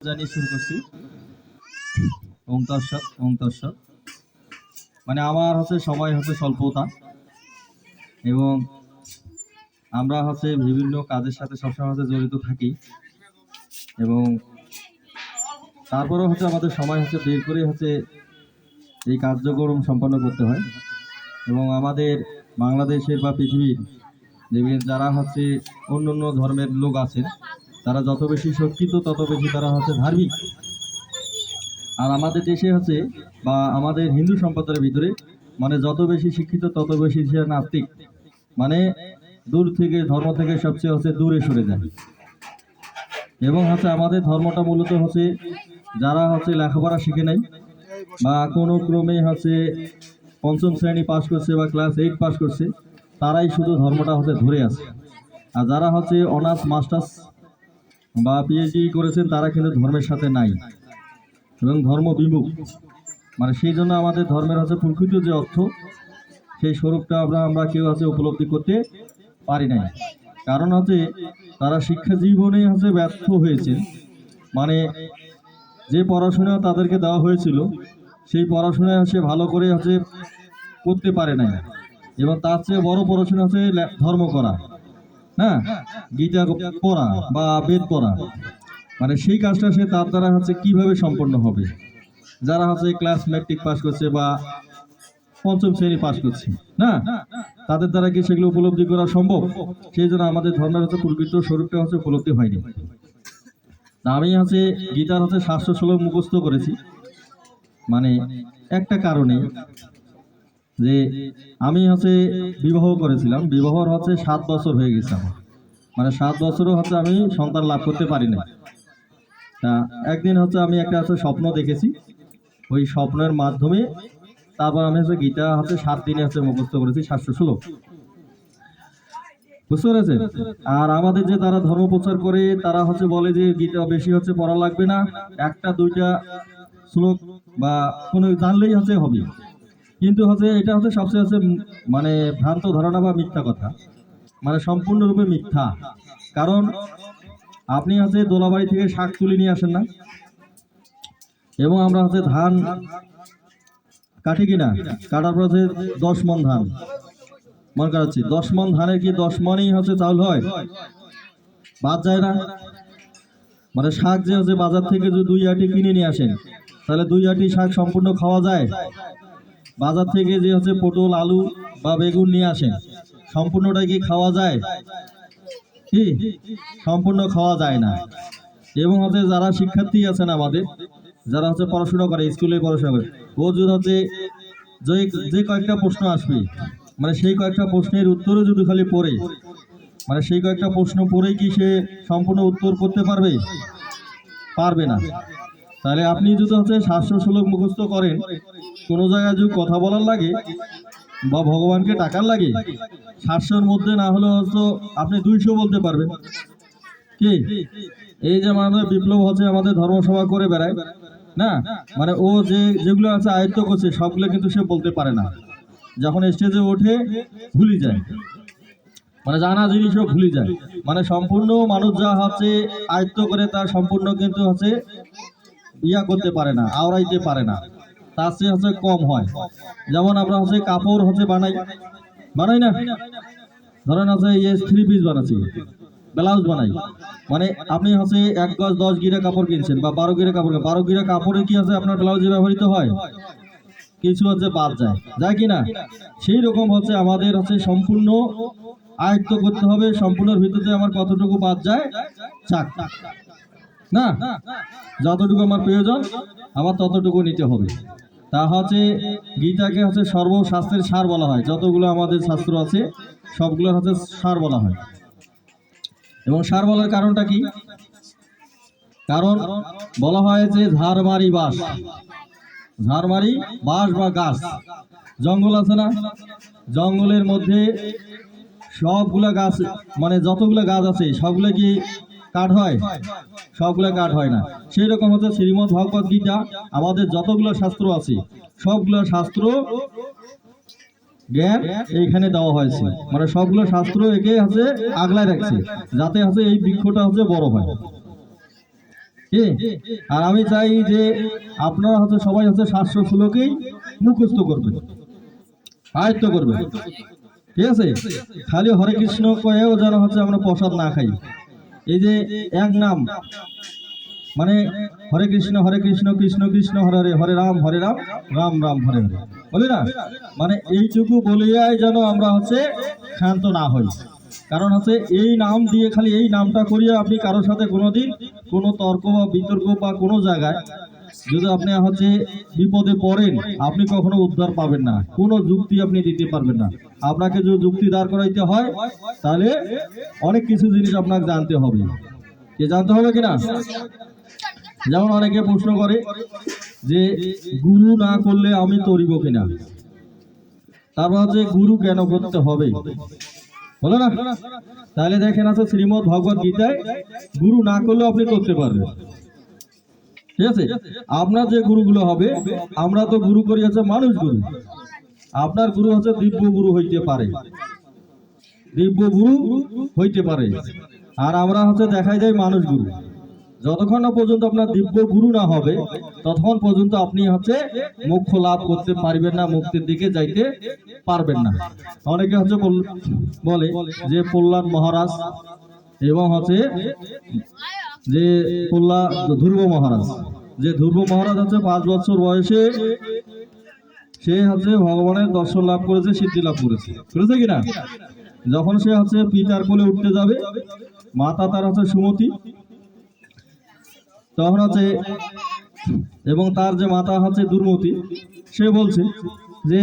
জানিয়ে শুরু করছি। ওম তৎসৎ, ওম তৎসৎ। মানে আমার সময় স্বল্পতা, এবং আমরা বিভিন্ন কাজের সাথে সবসময় জড়িত থাকি, এবং তারপরেও আমাদের সময় বের করে এই কার্যক্রম সম্পন্ন করতে হয়। এবং আমাদের বাংলাদেশের বা পৃথিবীর যারা অন্য অন্য ধর্মের লোক আছেন, তারা যত বেশি শিক্ষিত তত বেশি তারা ধার্মিক। আর আমাদের দেশে বা আমাদের হিন্দু সম্প্রদায়ের ভিতরে মানে যত বেশি শিক্ষিত তত বেশি সে নাস্তিক, মানে দূর থেকে ধর্ম থেকে সবচেয়ে দূরে সরে যায়। এবং আমাদের ধর্মটা মূলত যারা লেখাপড়া শিখে নাই বা কোনো ক্রমে পঞ্চম শ্রেণী পাস করছে বা ক্লাস 8 পাস করছে, তারাই শুধু ধর্মটা ধরে আছে। আর যারা অনার্স মাস্টার্স বা পিএইচডি করেছেন তারা কিন্তু ধর্মের সাথে নাই এবং ধর্ম বিমুখ। মানে সেই জন্য আমাদের ধর্মের প্রকৃত যে অর্থ, সেই স্বরূপটা আমরা কেউ উপলব্ধি করতে পারি নাই। কারণ তারা শিক্ষা জীবনে ব্যর্থ হয়েছে। মানে যে পড়াশোনা তাদেরকে দেওয়া হয়েছিল সেই পড়াশোনা ভালো করে করতে পারে নাই, এবং তার চেয়ে বড় পড়াশোনা ধর্ম করা, হ্যাঁ, গীতা পড়া বা বেদ পড়া। মানে সেই কাজটা তার দ্বারা কিভাবে সম্পন্ন হবে? যারা ক্লাস ম্যাট্রিক পাস করছে বা পঞ্চম শ্রেণী পাস করছে, না, তাদের দ্বারা কি সেগুলো উপলব্ধি করা সম্ভব? সেই জন্য আমাদের ধর্মের প্রকৃত স্বরূপটা উপলব্ধি হয়নি। আমি গীতার 700 শ্লোক মুখস্থ করেছি, মানে একটা কারণে যে আমি বিবাহ করেছিলাম। বিবাহর 7 বছর হয়ে গেছে আমার, মানে 7 বছরও আমি সন্তান লাভ করতে পারি না। তা একদিন আমি একটা স্বপ্ন দেখেছি, ওই স্বপ্নের মাধ্যমে তারপর আমি গীতা 7 দিনে মুখস্থ করেছি 700 শ্লোক, বুঝতে পেরেছেন? আর আমাদের যে তারা ধর্ম প্রচার করে তারা বলে যে গীতা বেশি পড়া লাগবে না, একটা দুইটা শ্লোক বা কোনো জানলেই হবে। কিন্তু এটা সবচেয়ে মানে ভ্রান্ত ধারণা বা মিথ্যা কথা, মানে সম্পূর্ণরূপে মিথ্যা। কারণ আপনি দোলাবাড়ি থেকে শাক তুলে নিয়ে আসেন না, এবং আমরা ধান কাটি কিনা, কাটার পর 10 মণ ধান মনে করাচ্ছি, 10 মণ ধানের কি 10 মণই চাউল হয়? বাদ যায় না। মানে শাক যে বাজার থেকে যদি 2 আটি কিনে নিয়ে আসেন, তাহলে 2 আটি শাক সম্পূর্ণ খাওয়া যায়? বাজার থেকে যে পটল আলু বা বেগুন নিয়ে আসেন, সম্পূর্ণটাই কি খাওয়া যায়? কি সম্পূর্ণ খাওয়া যায় না। এবং যারা শিক্ষার্থী আছেন আমাদের, যারা পড়াশোনা করে, স্কুলে পড়াশোনা করে, ও যদি যে কয়েকটা প্রশ্ন আসবে, মানে সেই কয়েকটা প্রশ্নের উত্তরও যদি খালি পড়ে, মানে সেই কয়েকটা প্রশ্ন পড়েই কি সে সম্পূর্ণ উত্তর করতে পারবে? পারবে না। তাহলে আপনি যদি 700 শ্লোক মুখস্থ করেন, কোনো জায়গায় যদি কথা বলার লাগে বা ভগবানকে টাকার লাগে, 700-র মধ্যে না হলে আপনি 200 বলতে পারবেন। কি এই যে আমাদের বিপ্লব আমাদের ধর্মসভা করে বেড়ায় না, মানে ও যেগুলো আয়ত্ত করছে সবগুলো কিন্তু সে বলতে পারে না। যখন স্টেজে ওঠে ভুলে যায়, মানে জানা জিনিসও ভুলে যায়। মানে সম্পূর্ণ মানুষ যা আয়ত্ত করে তার সম্পূর্ণ কিন্তু ইয়া করতে পারে না, আওড়াইতে পারে না, তার চেয়ে কম হয়। যেমন আমরা কাপড় বানাই না, ধরেন 3 পিস বানাচ্ছি, ব্লাউজ বানাই, মানে আপনি 1 গজ 10 গিরা কাপড় কিনছেন বা 12 গিরা কাপড়, 12 গিরা কাপড়ে কি আপনার ব্লাউজে ব্যবহৃত হয়? কিছু বাদ যায় কি না? সেই রকম আমাদের সম্পূর্ণ আয়ত্ত করতে হবে। সম্পূর্ণের ভিতরে আমার কতটুকু বাদ যায় চাক না, যতটুকু আমার প্রয়োজন আমার ততটুকু নিতে হবে। তা গীতাকে সর্বশাস্ত্রের সার বলা হয়। যতগুলো আমাদের শাস্ত্র আছে সবগুলো সার বলা হয়। এবং সার বলার কারণটা কি? কারণ বলা হয় যে ঝাড়মারি বাস, ঝাড়মারি বাস বা গাছ, জঙ্গল আছে না, জঙ্গলের মধ্যে সবগুলা গাছ, মানে যতগুলো গাছ আছে সবগুলো কি কাঠ হয়? সবগুলো কাঠ হয় না। সেই রকম শ্রীমদ্ ভগবত গীতা, আমাদের যতগুলো শাস্ত্র আছে সবগুলো শাস্ত্র জ্ঞান এইখানে দেওয়া হয়েছে। মানে সবগুলো শাস্ত্র একে আগলায় রাখছে, যাতে এই বৃক্ষটা বড় হয়। কি? আর আমি চাই যে আপনারা হচ্ছে সবাই হচ্ছে 700 শ্লোকেই মুখস্থ করবেন, আয়ত্ত করবেন, ঠিক আছে? খালি হরে কৃষ্ণ কয়েও যেন হচ্ছে আমরা প্রসাদ না খাই। এই যে এক নাম মানে হরে কৃষ্ণ কৃষ্ণ কৃষ্ণ হরে হরে, হরে রাম রাম রাম হরে হরে, বলি না? মানে এইটুকু বলিয়াই যেন আমরা হচ্ছে ক্ষান্ত না হই। কারণ হচ্ছে এই নাম দিয়ে, খালি এই নামটা করিয়া আপনি কারোর সাথে কোনোদিন কোনো তর্ক বা বিতর্ক বা কোনো জায়গায় যদি আপনি হচ্ছে বিপদে পড়েন, আপনি কখনো উদ্ধার পাবেন না, কোনো যুক্তি আপনি দিতে পারবেন না। আপনাকে যদি যুক্তি দাঁড় করাইতে হয় তাহলে অনেক কিছু জিনিস আপনাকে জানতে হবে। কে জানতে হবে কিনা? যেমন অনেকে প্রশ্ন করে যে গুরু না করলে আমি তরিব কিনা, তারপর হচ্ছে গুরু কেন করতে হবে, বলো না? তাহলে দেখেন আছে শ্রীমদ্ ভগবত গীতায় গুরু না করলেও আপনি করতে পারবেন, ঠিক আছে? আপনার যে গুরুগুলো হবে, আমরা তো গুরু করি হচ্ছে মানুষ গুরু, আপনার গুরু হচ্ছে দিব্য গুরু হইতে পারে, দিব্য গুরু হইতে পারে, আর আমরা হচ্ছে দেখাই যায় মানুষ গুরু। যতক্ষণ না পর্যন্ত আপনার দিব্য গুরু না হবে ততক্ষণ পর্যন্ত আপনি হচ্ছে মোক্ষ লাভ করতে পারবেন না, মুক্তির দিকে যাইতে পারবেন না। অনেকে হচ্ছে বলে যে প্রহ্লাদ মহারাজ এবং হচ্ছে যে ধ্রুব মহারাজ, যে ধ্রুব মহারাজ হচ্ছে 5 বছর বয়সে সে হচ্ছে ভগবানের দর্শন লাভ করেছে, সিদ্ধি লাভ করেছে, করেছে কিনা? যখন সে হচ্ছে পিতার কোলে উঠতে যাবে, মাতা তার হচ্ছে সুমতি, তখন হচ্ছে এবং তার যে মাতা হচ্ছে দুর্মতি, সে বলছে যে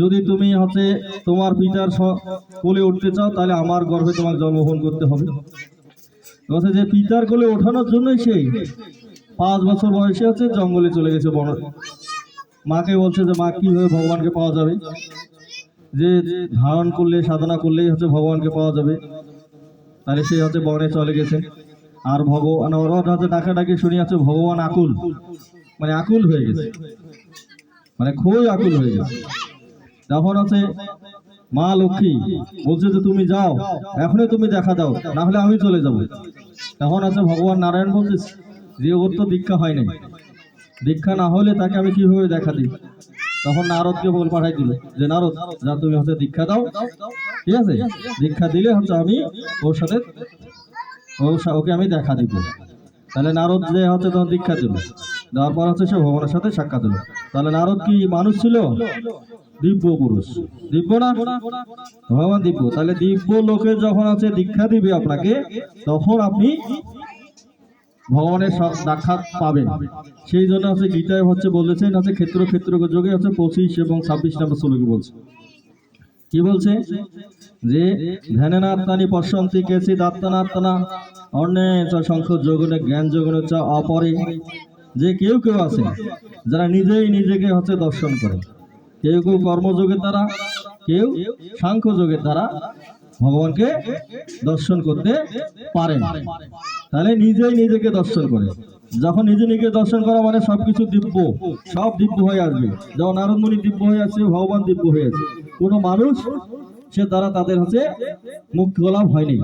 যদি তুমি হচ্ছে তোমার পিতার কোলে উঠতে চাও তাহলে আমার গর্ভে তোমাকে জন্মগ্রহণ করতে হবে। বলছে যে পিতার কোলে ওঠানোর জন্যই সেই 5 বছর বয়সে হচ্ছে জঙ্গলে চলে গেছে বন। মাকে বলছে যে মা কিভাবে ভগবানকে পাওয়া যাবে, যে ধারণ করলে সাধনা করলেই হচ্ছে ভগবানকে পাওয়া যাবে। তাহলে সে হচ্ছে বনে চলে গেছে, আর ভগবান হচ্ছে ডাকাডাকি শুনি হচ্ছে ভগবান আকুল, মানে আকুল হয়ে গেছে, মানে খুবই আকুল হয়ে গেছে। তখন হচ্ছে মা লক্ষ্মী বলছে যে তুমি যাও, এখনই তুমি দেখা দাও, না হলে আমি চলে যাব। তখন আছে ভগবান নারায়ণ বলতেছে যে ওর তো দীক্ষা হয় নাই, দীক্ষা না হলে তাকে আমি কিভাবে দেখা দিই? তখন নারদকে বল পাঠাই দিল যে নারদ যা, তুমি হচ্ছে দীক্ষা দাও, ঠিক আছে? দীক্ষা দিলে হচ্ছে আমি ওর সাথে ওকে আমি দেখা দিব। তাহলে নারদ যে হচ্ছে তখন দীক্ষা দিল, দেওয়ার পর হচ্ছে সে ভগবানের সাথে সাক্ষাৎ হলো। তাহলে নারদ কি মানুষ ছিল? দিব্য পুরুষ, দিব্য না? ভগবান দিব্য। তাহলে দিব্য লোকে যখন আছে দীক্ষা দিবে আপনাকে, তখন আপনি ভগবানের সাক্ষাৎ পাবেন। সেই জন্য হচ্ছে গীতায় হচ্ছে বলেছেন হচ্ছে ক্ষেত্র ক্ষেত্র যোগে হচ্ছে 25 এবং 26 নম্বর শ্লোকে বলছে, কি বলছে? যে ধ্যানাত্মানি পশ্যন্তি কেচিৎ আত্মনাত্মনা অন্যে চ শঙ্খ যোগনে জ্ঞান যোগনে চ অপরে। যে কেউ কেউ আছে যারা নিজেই নিজেকে হচ্ছে দর্শন করে, কেউ কেউ কর্মযোগের দ্বারা, কেউ সাংখ্য যোগের দ্বারা ভগবানকে দর্শন করতে পারেন। তাহলে নিজেই নিজেকে দর্শন করে, যখন নিজে নিজেকে দর্শন করা মানে সবকিছু দিব্য, সব দিব্য হয়ে আসবে। যেমন নারদমণি দিব্য হয়ে আছে, ভগবান দিব্য হয়ে আছে, কোনো মানুষ সে দ্বারা তাদের হচ্ছে মুক্তি লাভ হয়নি।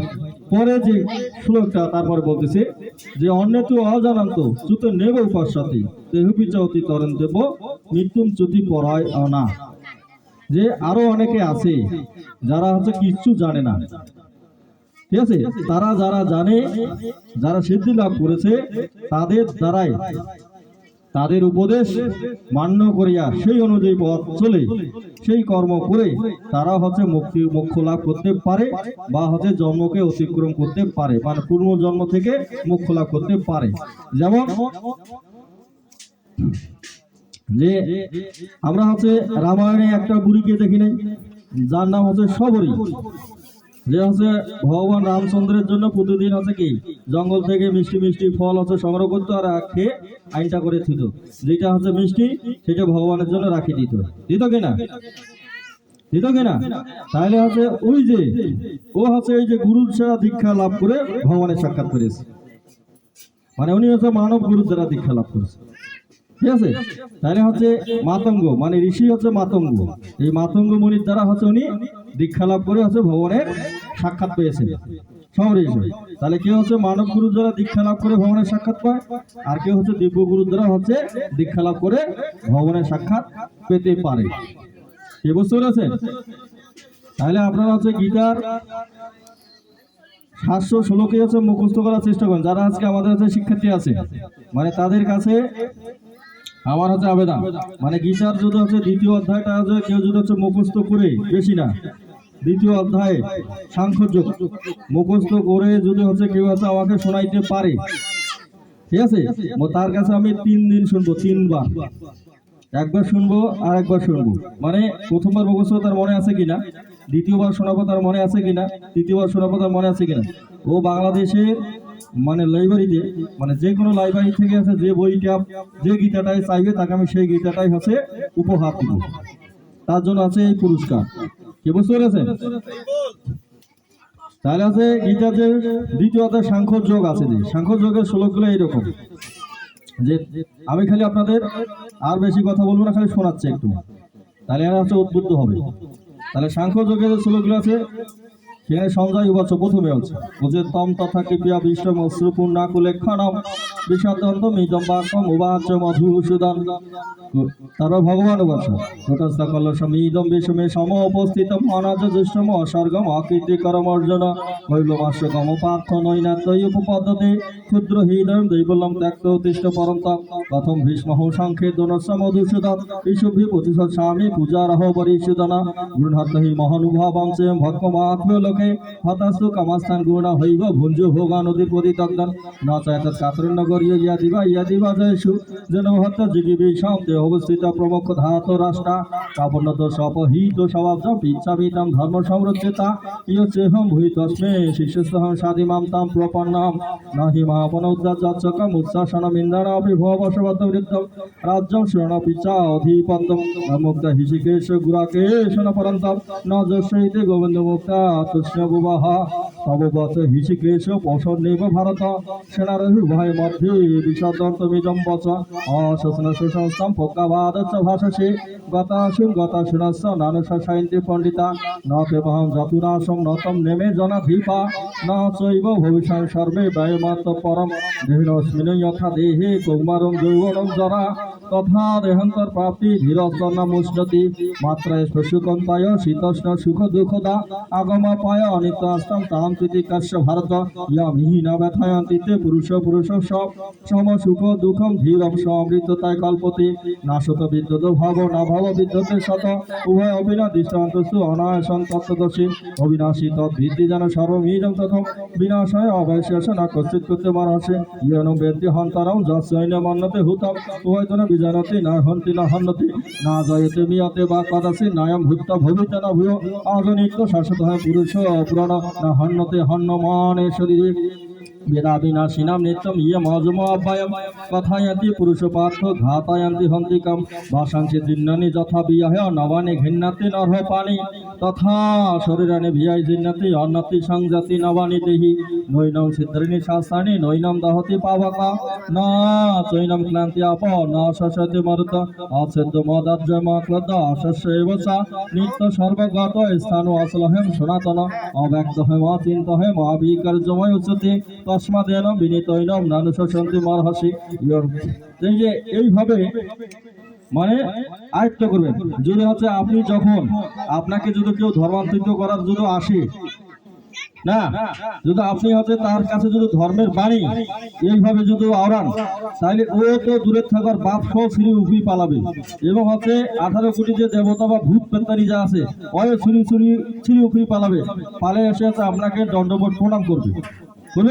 পরে যে শ্লোকটা তারপরে বলতেছে যে অন্য তো অজানান্ত চুত নেব উপাস্যতি দেহপি চৌতি তরণ দেব মৃত্যুম চ্যুতি পরায় না। যে আরো অনেকে আছে যারা হচ্ছে কিচ্ছু জানে না, ঠিক আছে? তারা যারা জানে, যারা সিদ্ধি লাভ করেছে, তাদের দ্বারাই তাদের উপদেশ মান্য করিয়া সেই অনুযায়ী পথ চলে, সেই কর্ম করে তারা হচ্ছে মোক্ষ লাভ করতে পারে, বা হচ্ছে জন্মকে অতিক্রম করতে পারে, মানে পূর্ব জন্ম থেকে মোক্ষ লাভ করতে পারে। যেমন যে আমরা হচ্ছে রামায়ণে একটা বুড়িকে দেখি নাই, যার নাম হচ্ছে শবরী, যে হচ্ছে ভগবান রামচন্দ্রের জন্য প্রতিদিন হচ্ছে কি জঙ্গল থেকে মিষ্টি মিষ্টি ফল হচ্ছে সংগ্রহ করতো, আর খেয়ে আইনটা করে দিত, যেটা হচ্ছে মিষ্টি সেটা ভগবানের জন্য রাখি দিত, দিত কিনা? দিত কিনা? তাহলে হচ্ছে ওই যে ও হচ্ছে এই যে গুরুর দ্বারা দীক্ষা লাভ করে ভগবানের সাক্ষাৎ করেছে, মানে উনি হচ্ছে মানব গুরুর দ্বারা দীক্ষা লাভ করেছে, ঠিক আছে? তাহলে হচ্ছে মাতঙ্গ মানে ঋষি হচ্ছে মাতঙ্গ, এই মাতঙ্গ মুনির দ্বারা হচ্ছে উনি দীক্ষা লাভ করে হচ্ছে ভগবানের সাক্ষাৎ পেয়েছেন। সবরই হিসাবে। তাহলে কেউ হচ্ছে মানব গুরুর দ্বারা দীক্ষা লাভ করে ভগবানের সাক্ষাৎ পায়, আর কেউ হচ্ছে দিব্য গুরুর দ্বারা হচ্ছে দীক্ষা লাভ করে ভগবানের সাক্ষাৎ পেতে পারে। কি বুঝতে পেরেছেন? তাহলে আপনারা হচ্ছে গীতার 700 শ্লোকে হচ্ছে মুখস্থ করার চেষ্টা করেন। যারা আজকে আমাদের হচ্ছে শিক্ষার্থী আছে, মানে তাদের কাছে আমার হচ্ছে আবেদন, মানে গীতার যদি হচ্ছে দ্বিতীয় অধ্যায়টা হচ্ছে কেউ যদি হচ্ছে মুখস্থ করে, বেশি না, দ্বিতীয় অধ্যায়ে সাংখ্যযোগ মুখস্থ করে যদি হচ্ছে কেউ হচ্ছে আমাকে শোনাইতে পারে, ঠিক আছে, তার কাছে আমি 3 দিন শুনবো, 3 বার, একবার শুনবো আর একবার শুনবো। মানে প্রথমবার মুখস্থ তার মনে আছে কিনা, দ্বিতীয়বার শোনাবো তার মনে আছে কিনা, তৃতীয়বার শোনাবো তার মনে আছে কিনা। ও বাংলাদেশের মানে লাইব্রেরিতে, মানে যে কোনো লাইব্রেরি থেকে আছে যে বইটা, যে গীতাটাই চাইবে তাকে আমি সেই গীতাটাই হচ্ছে উপহার দিব। তার জন্য আছে এই পুরস্কার। কি বুঝতে পেরেছেন? তাহলে আছে গীতার যে দ্বিতীয় অধ্যায় সাংখ্য যোগ আছে, যে সাংখ্য যোগের শ্লোকগুলো এইরকম, যে আমি খালি আপনাদের আর বেশি কথা বলবো না, খালি শোনাচ্ছি একটু, তাহলে এরা হচ্ছে উদ্বুদ্ধ হবে। তাহলে সাংখ্য যোগের যে শ্লোকগুলো আছে সেখানে সঞ্জয় উবাচ প্রথমে হচ্ছে বুঝে তম তথা কৃপিয়া বিশ্বম অশ্রুপূর্ণা কুলেক্ষণম বিষাদন্ত মিদম বাক্যম উবাচ মধুসূদন। তারপর ভগবান উবাচ তটস্থ কলসম ইদম বিশ্বমে সম উপস্থিতম অনাজ দুষ্টম অসর্গম অকীর্তিকরম অর্জুন কৈলমাস্যকম পার্থ নৈনাত্যই উপপদ্যতে ক্ষুদ্র হৃদয়ম দৈবল্যম ত্যক্ত উত্তিষ্ঠ পরন্তম প্রথম ভীষ্মহ সংখ্যে দনস্য মধুসূদন ইশুভি প্রতিশোধ স্বামী পূজারহ পরিষুদন গৃহত হি মহানুভাবম চেম ভক্তমাত্মীয় লোকে হতাস্তু কামাস্থান গুণ হইব ভুঞ্জু ভোগা নদী পরিতগ্ধন ন চায়ত কাতরণ্যগরীয় ইয়াদিবা জয়সু জনহত্য জিগিবি শান্তি অবস্থিত প্রমুখ ধাত রাষ্ট্রা কাপন্নত সপহিত স্বভাব পিচ্ছামিতাম ধর্ম সংরক্ষিতা ইয়চেহম ভূতস্মে শিষ্যস্তহম সাদিমাম তাম প্রপন্নাম নাহি মহাপন উদ্যাচকম উচ্ছাসনম ইন্দ্রাণাপি ভবশবদ্ধ বৃদ্ধম রাজ্যম শরণপিচ্ছা অধিপত্যম মুক্ত হিষিকেশ গুরাকেশন পরন্তম ন যশৈতে গোবিন্দ মুক্তা তুষ্ণ বুবাহ তব বচ হিষিকেশ পৌষণেব ভারত সেনারহি উভয় মধ্যে বিষদন্তমিদম বচ অশোষণ সুসংস্থম প্রজ্ঞাবাদ চ ভাষসে গতাশুনস্য নানুষ সায়ন্তি পণ্ডিতা ন কেবহম যতুনাশম নতম নেমে জনাধীপা ন চৈব ভবিষ্যৎ সর্বে ব্যয়মাত্র পরম দেহিনস্মিন যথা দেহে কৌমারম যৌবনম জরা তথা দেহান্তর প্রাপ্তি ধীরস্তন্নামুষ্ণতি মাত্রায় সুকন্তায় শীতোষ্ণ সুখ দুঃখদা আগমাপায় অনিত্যাস্তম তাম প্রীতিকাশ্য ভারত ইয়ামিহীন ব্যথায়ন্তিতে পুরুষ সব সম সুখ দুঃখম ধীরম সমৃদ্ধতায় কল্পতে নাশত বিদ্যুৎ ভাব না ভাব বিদ্যুতের শত উভয় অবিনা দৃষ্টান্তস্তু অনায়াসন তত্ত্বদর্শী অবিনাশী তদ্ভিত্তি যেন সর্বমীজম তথম বিনাশায় অবশেষ না কশ্চিৎ করতে মানসে ইয়ন বেদ্য হন্তরম যশৈন মন্নতে হুতম উভয়তন বিজানতে না হন্তি না হন্নতি না জয়তে মিয়তে বা কদাসি নায়ম ভূত ভবিত না ভূয় অগণিত শাশ্বত হয় পুরুষ পুরাণ না হন্নতে হন্নমানে শরীরে বেদা বিনাশিনাম নিত্যম ইয়ম অজম অব্যয়ম কথায়ন্তি পুরুষ পার্থ ঘাতায়ন্তি হন্তিকম ভাষাঞ্চি দীর্ণানি যথা বিয়াহে নবানি ঘৃণ্যাতি নরহ পানি তথা শরীরানি ভিয়াই জিন্নাতি অন্নতি সংজাতি নবানি দেহি নৈনম সিদ্ধরিণী শাস্ত্রাণি নৈনম দহতি পাবকা না চৈনম ক্লান্তি আপ না শস্যতি মরুত অচ্ছেদ্য মদাজ্জম ক্লদ্দ অশস্য এব সা নিত্য সর্বগত স্থান অসলহেম সনাতন অব্যক্ত হেম চিন্ত হেম অবিকার্যময় উচ্চতে তস্মাদেন বিনীতৈনম নানুষ শান্তি মরহসি। এই যে এইভাবে মানে আয়ত্ত করবেন। যদি হচ্ছে আপনি যখন আপনাকে যদি কেউ ধর্মান্তরিত করার যদি আসে না, যদি আপনি হচ্ছে তার কাছে যদি ধর্মের বাণী এইভাবে যদি আওড়ান, তাহলে ও তো দূরের থাকার বাপ সহ ছিঁড়ি উফি পালাবে, এবং হচ্ছে 18 কোটি যে দেবতা বা ভূত পেত্তারি যা আছে ওই ছিঁড়ি উফি পালাবে, পালে এসে হচ্ছে আপনাকে দণ্ডবোধ প্রণাম করবে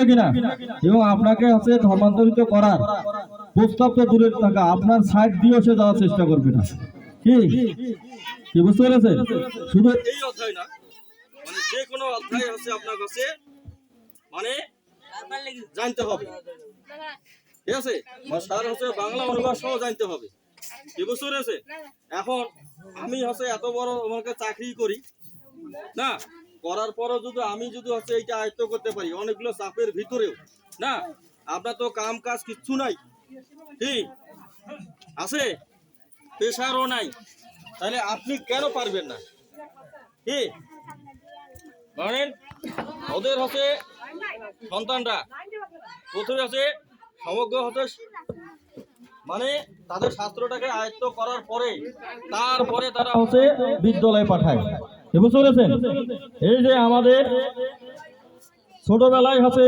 কিনা, এবং আপনাকে হচ্ছে ধর্মান্তরিত করার প্রস্তাব তো দূরের থাকা আপনার সাইড দিয়ে সে যাওয়ার চেষ্টা করবে না। কি বুঝতে পেরেছেন? শুধু এই অধ্যায় না, মানে যে কোনো অধ্যায় হচ্ছে আপনার কাছে মানে জানতে হবে, ঠিক আছে, তার হচ্ছে বাংলা অনুবাদ সহ জানতে হবে। কি বুঝতে পেরেছে? এখন আমি হচ্ছে এত বড় আমাকে চাকরি করি না, করার পরও যদি আমি যদি হচ্ছে এইটা আয়ত্ত করতে পারি অনেকগুলো চাপের ভিতরেও না, আপনার তো কাম কাজ কিচ্ছু নাই, ঠিক আছে, পেশারও নাই, তাহলে আপনি কেন পারবেন না? কি বলেন? ওদের হচ্ছে সন্তানরা প্রথমে আছে সমগ্র হচ্ছে মানে তাদের শাস্ত্রটাকে আয়ত্ত করার পরে তারপরে তারা হচ্ছে বিদ্যালয়ে পাঠায়। বুঝতে পেরেছেন? এই যে আমাদের ছোটবেলায় হচ্ছে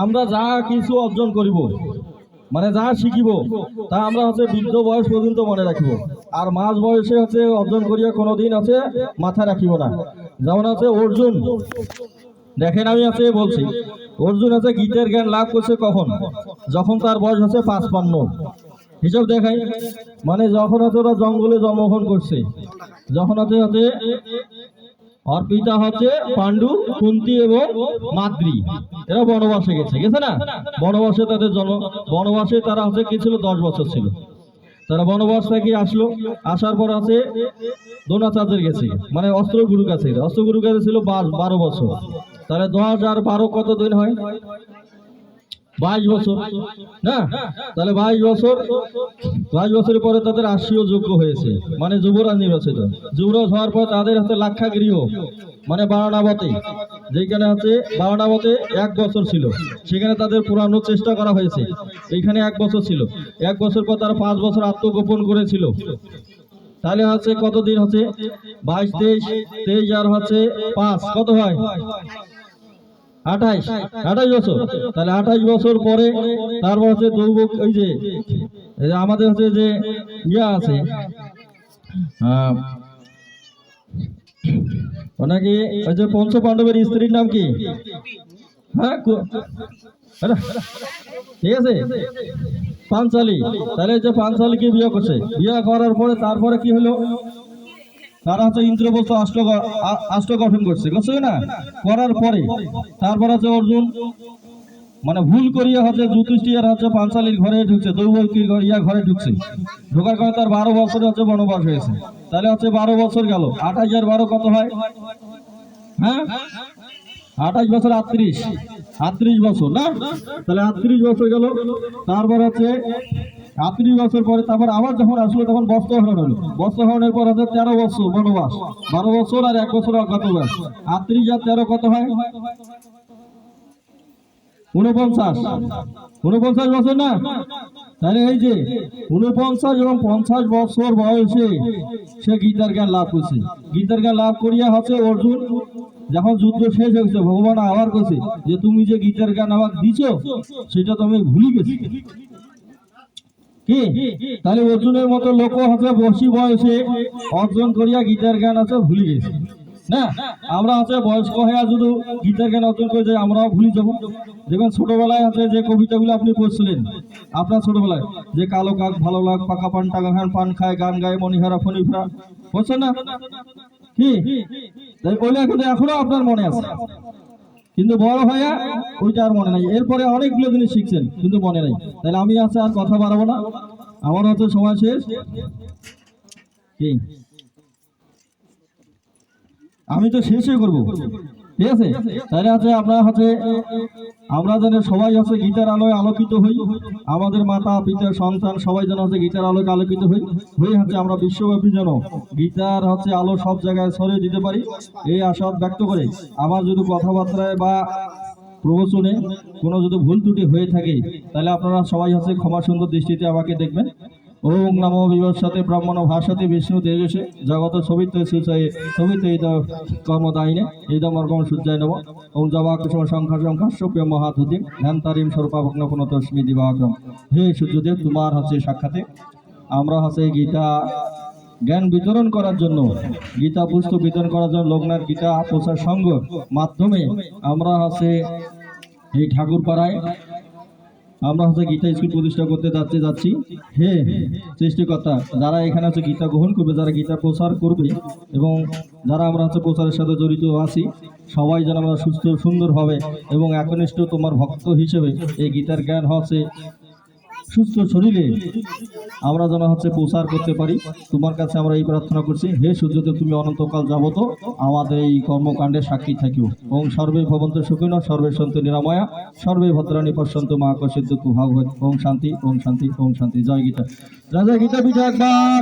আমরা যা কিছু অর্জন করিব, মানে যা শিখিব তা আমরা হচ্ছে বৃদ্ধ বয়স পর্যন্ত মনে রাখিব, আর মাঝ বয়সে হচ্ছে অর্জন করিয়া কোনোদিন আছে মাথা রাখিব না। যেমন আছে অর্জুন, দেখেন আমি আছে বলছি, অর্জুন আছে গীতার জ্ঞান লাভ করছে কখন? যখন তার বয়স হচ্ছে 55। হিসাব দেখাই, মানে যখন হচ্ছে ওরা জঙ্গলে জন্মগ্রহণ করছে, যখন হচ্ছে হচ্ছে ওর পিতা হচ্ছে পাণ্ডু, কুন্তী এবং মাদ্রি, এরা বনবাসে গেছে না? বনবাসে তাদের জন্ম, বনবাসে তারা হচ্ছে কি ছিল, 10 বছর ছিল। তারা বনবাস থেকে আসলো, আসার পর আছে দ্রোণাচার্যের গেছে, মানে অস্ত্রগুরুর কাছে, অস্ত্রগুরুর কাছে ছিল 12 বছর। তাহলে 10 আর 12 কত দিন হয়? 22 বছর না? তাহলে 22 বছর, 22 বছরের পরে তাদের রাষ্ট্রীয় যোগ্য হয়েছে, মানে যুবরাজ নির্বাচিত। যুবরাজ হওয়ার পর তাদের হাতে লাক্ষাগৃহ, মানে বারণাবতে, যেখানে হচ্ছে বারণাবতে 1 বছর ছিল, সেখানে তাদের পুরানোর চেষ্টা করা হয়েছে। এইখানে 1 বছর ছিল, 1 বছর পর তারা 5 বছর আত্মগোপন করেছিল। তাহলে হচ্ছে কতদিন হচ্ছে? 22, 23 আর হচ্ছে 5 কত হয়? 28 বছর। তাহলে 28 বছর পরে তারপর হচ্ছে দৌবক, ওই যে আমাদের হচ্ছে যে ইয়া আছে ওনাকে, ওই যে পঞ্চ পাণ্ডবের স্ত্রীর নাম কি? হ্যাঁ ঠিক আছে, পাঞ্চালী। তাহলে যে পাঞ্চালীকে বিয়ে করছে, বিয়ে করার পরে তারপরে কি হলো? তারা হচ্ছে ইন্দ্রপ্রস্থ আষ্ট গঠন করছে না? করার পরে তারপর হচ্ছে অর্জুন মানে ভুল করিয়া হচ্ছে যুধিষ্ঠির হচ্ছে পাঞ্চালীর ঘরে ঢুকছে, দৈবকীর ঘরে ঢুকছে। ঢোকার কারণে তার 12 বছরে হচ্ছে বনবাস হয়েছে। তাহলে হচ্ছে 12 বছর গেল, 28 আর 12 কত হয়? হ্যাঁ, 28 বছর 38 বছর না? তাহলে 38 বছর গেল। তারপর হচ্ছে 38 বছর পরে তারপর আবার যখন আসলো তখন বস্ত্রহরণ হলো। বস্ত্রহরণের পর হচ্ছে 13 বছর বনবাস, 12 বছর আর 1 বছর অজ্ঞাতবাস। 38 আর 13 কত হয়? 49 বছর না? তাহলে এই যে 49 এবং 50 বছর বয়সে সে গীতার জ্ঞান লাভ করছে। গীতার জ্ঞান লাভ করিয়া হচ্ছে অর্জুন যখন যুদ্ধ শেষ হয়েছে, ভগবান আবার করছে যে তুমি যে গীতার জ্ঞান আমাকে দিছো সেটা তো আমি ভুলে গেছি। কি? তাহলে অর্জুনের মতো লোক হচ্ছে বসি বয়সে অর্জন করিয়া গীতার জ্ঞান আছে ভুলে গেছে না? আমরা হচ্ছে বয়স্ক হয়ে শুধু গীতার জ্ঞান অর্জন করে যাই, আমরাও ভুলে যাবো। দেখবেন ছোটবেলায় আছে যে কবিতাগুলো আপনি পড়ছিলেন, আপনার ছোটবেলায় যে কালো কাক ভালো লাগ, পাকা পান টাকা খান, পান খায়, গান গায়, মণিহারা ফণিফরা, বলছেন না? কি ওইটা কিন্তু এখনো আপনার মনে আছে, কিন্তু বড় হয়ে ওইটা আর মনে নাই। এরপরে অনেকগুলো জিনিস শিখছেন কিন্তু মনে নাই। তাহলে আমি আছে আর কথা বাড়াবো না, আমার হচ্ছে সময় শেষ। কি আমি তো শেষই করবো, ঠিক আছে? তাহলে আছে আপনার হচ্ছে আমরা যেন সবাই হচ্ছে গীতার আলোয় আলোকিত হই, আমাদের মাতা পিতা সন্তান সবাই যেন হচ্ছে গীতার আলোয় আলোকিত হই হচ্ছে আমরা বিশ্বব্যাপী যেন গীতার হচ্ছে আলো সব জায়গায় ছড়িয়ে দিতে পারি, এই আশা ব্যক্ত করে আমার যদি কথাবার্তায় বা প্রবচনে কোনো যদি ভুল ত্রুটি হয়ে থাকে তাহলে আপনারা সবাই হচ্ছে ক্ষমা সুন্দর দৃষ্টিতে আমাকে দেখবেন। ওম নমো বিভৎসতে ব্রহ্মণ ভাষতে বিষ্ণু তেজসে জগত সবিত সুচয়ে সবিত কর্মদায়িনে ইদমর্গম সূর্যায় নম। ওম জবাকুসুম সংখ্যাস্যপ্য মহাধুতি ধ্যানতারিম স্বরূপাভগ্ন পুনতস্মি দিবাগ্রম। হে সূর্যদেব, তোমার হচ্ছে সাক্ষাতে আমরা হচ্ছে গীতা জ্ঞান বিতরণ করার জন্য, গীতা পুস্তক বিতরণ করার জন্য লোকনাথ গীতা প্রচার সংঘ মাধ্যমে আমরা হচ্ছে এই ঠাকুরপাড়ায় আমরা হচ্ছে গীতা স্কুল প্রতিষ্ঠা করতে যাচ্ছি। হে সৃষ্টিকর্তা, যারা এখানে হচ্ছে গীতা গ্রহণ করবে, যারা গীতা প্রচার করবে এবং যারা আমরা হচ্ছে প্রচারের সাথে জড়িত আছি, সবাই যেন আমরা সুস্থ সুন্দরভাবে এবং একনিষ্ঠ তোমার ভক্ত হিসেবে এই গীতার জ্ঞান হচ্ছে সুস্থ শরীরে আমরা যেন হচ্ছে প্রচার করতে পারি। তোমার কাছে আমরা এই প্রার্থনা করছি। হে সূর্যদেব, তুমি অনন্তকাল যাবত আমাদের এই কর্মকাণ্ডে সাক্ষী থাকিও। ওম সর্বে ভবন্ত সুখিন সর্বে সন্তু নিরাময়া সর্বে ভদ্রাণী পশ্যন্তু মা কশিদ্দু ভাব। ওম শান্তি, ওম শান্তি, ওম শান্তি। জয় গীতা, রাজা গীতা পিঠা একবার।